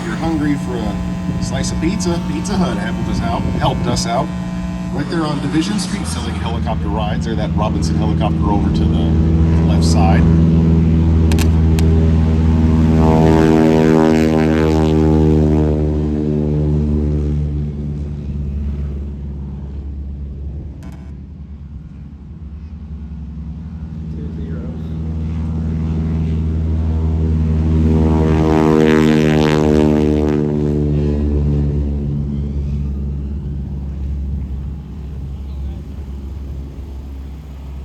you're hungry for a slice of pizza, Pizza Hut helped us out. Right there on Division Street selling helicopter rides, or that Robinson helicopter over to the left side.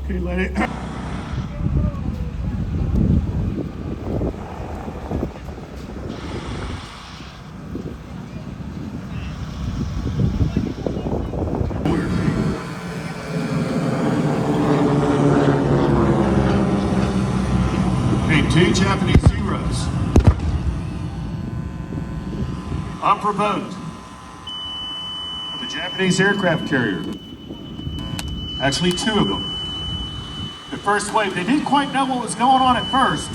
Okay, let it. Okay, 2 Japanese Zeros. Unprovoked. The Japanese aircraft carrier. Actually, 2 of them. The first wave, they didn't quite know what was going on at first,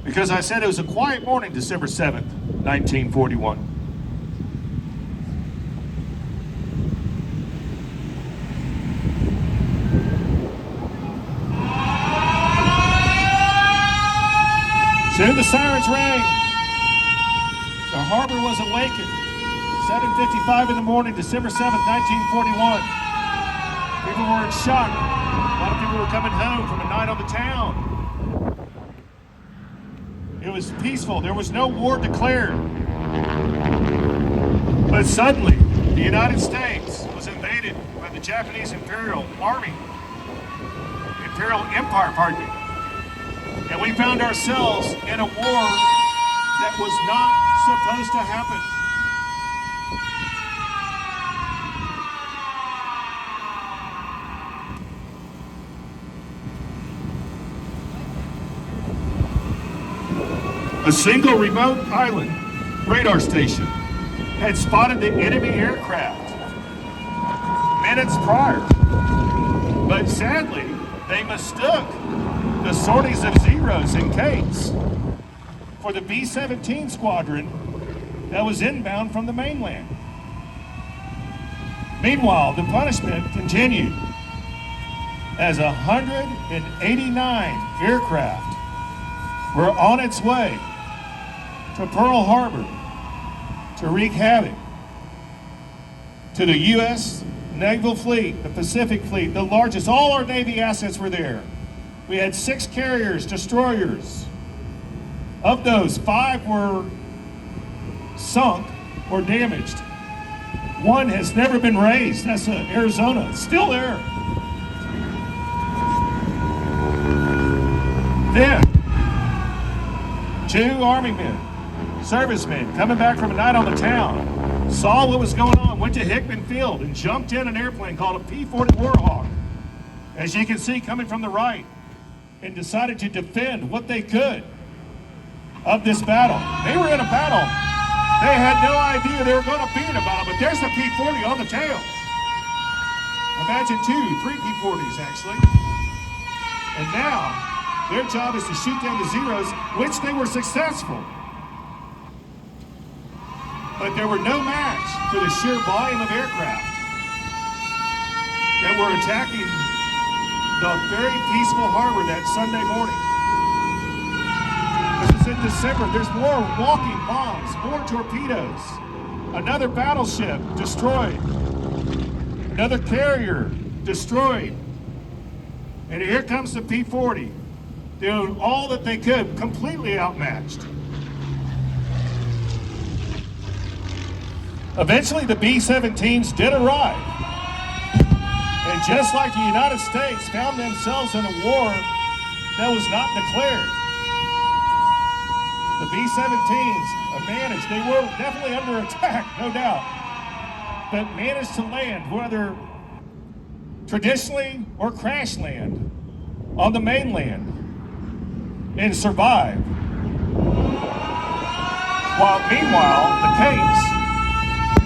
because I said it was a quiet morning, December 7th, 1941. Soon the sirens rang. The harbor was awakened. 7:55 in the morning, December 7th, 1941. People were in shock. A lot of people were coming home from a night on the town. It was peaceful. There was no war declared. But suddenly, the United States was invaded by the Japanese Imperial Army. Imperial Empire, pardon me. And we found ourselves in a war that was not supposed to happen. A single remote island radar station had spotted the enemy aircraft minutes prior. But sadly, they mistook the sorties of Zeros and Kates for the B-17 squadron that was inbound from the mainland. Meanwhile, the punishment continued as 189 aircraft were on its way to Pearl Harbor to wreak havoc to the U.S. Naval Fleet, the Pacific Fleet, the largest. All our Navy assets were there. We had 6 carriers, destroyers. Of those, 5 were sunk or damaged. 1 has never been raised. That's Arizona. It's still there. Then, 2 Army men, servicemen, coming back from a night on the town, saw what was going on, went to Hickman Field and jumped in an airplane called a P-40 Warhawk, as you can see coming from the right, and decided to defend what they could of this battle. They were in a battle. They had no idea they were going to be in a battle, but there's the P-40 on the tail. Imagine 2, 3 P-40s actually. And now, their job is to shoot down the Zeros, which they were successful. But there were no match for the sheer volume of aircraft that were attacking the very peaceful harbor that Sunday morning. This is in December. There's more walking bombs, more torpedoes. Another battleship destroyed. Another carrier destroyed. And here comes the P-40, doing all that they could, completely outmatched. Eventually, the B-17s did arrive. And just like the United States found themselves in a war that was not declared, the B-17s managed. They were definitely under attack, no doubt, but managed to land, whether traditionally or crash land, on the mainland and survive. While meanwhile, the Capes,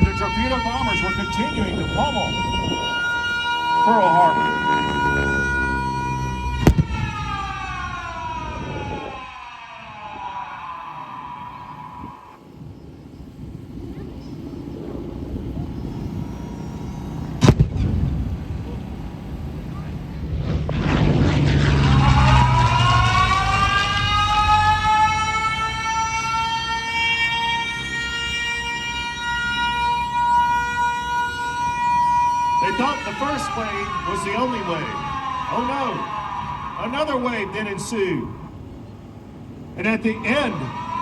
the torpedo bombers were continuing to pummel Pearl Harbor. the first wave was the only wave. Oh no, another wave then ensued. And at the end,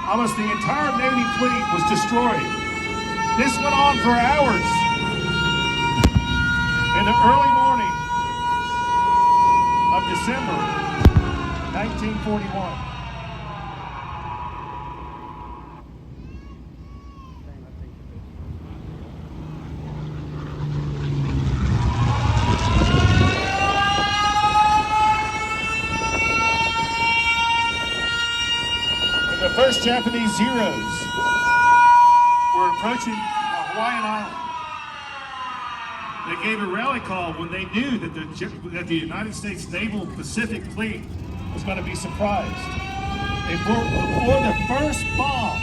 almost the entire Navy fleet was destroyed. This went on for hours. In the early morning of December 1941. The first Japanese Zeros were approaching Hawaiian Island. They gave a rally call when they knew that the United States Naval Pacific Fleet was going to be surprised. And before the first bomb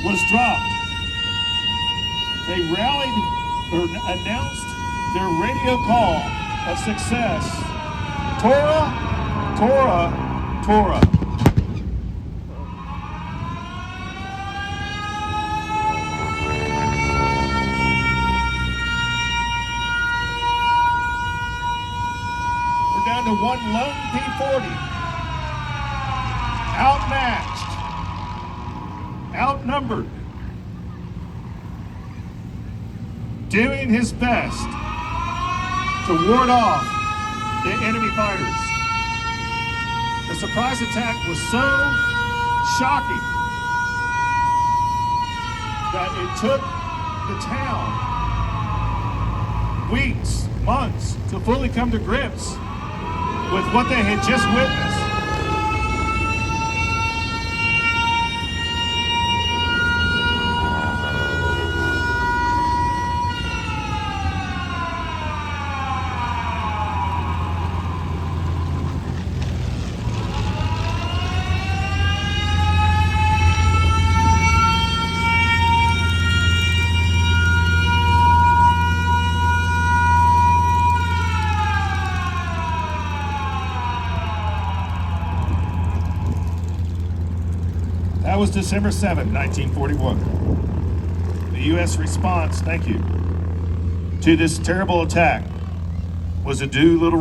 was dropped, they rallied or announced their radio call of success. Tora, Tora, Tora. Down to one lone P-40, outmatched, outnumbered, doing his best to ward off the enemy fighters. The surprise attack was so shocking that it took the town weeks, months to fully come to grips with what they had just witnessed. That was December 7, 1941. The U.S. response, thank you, to this terrible attack was a Doolittle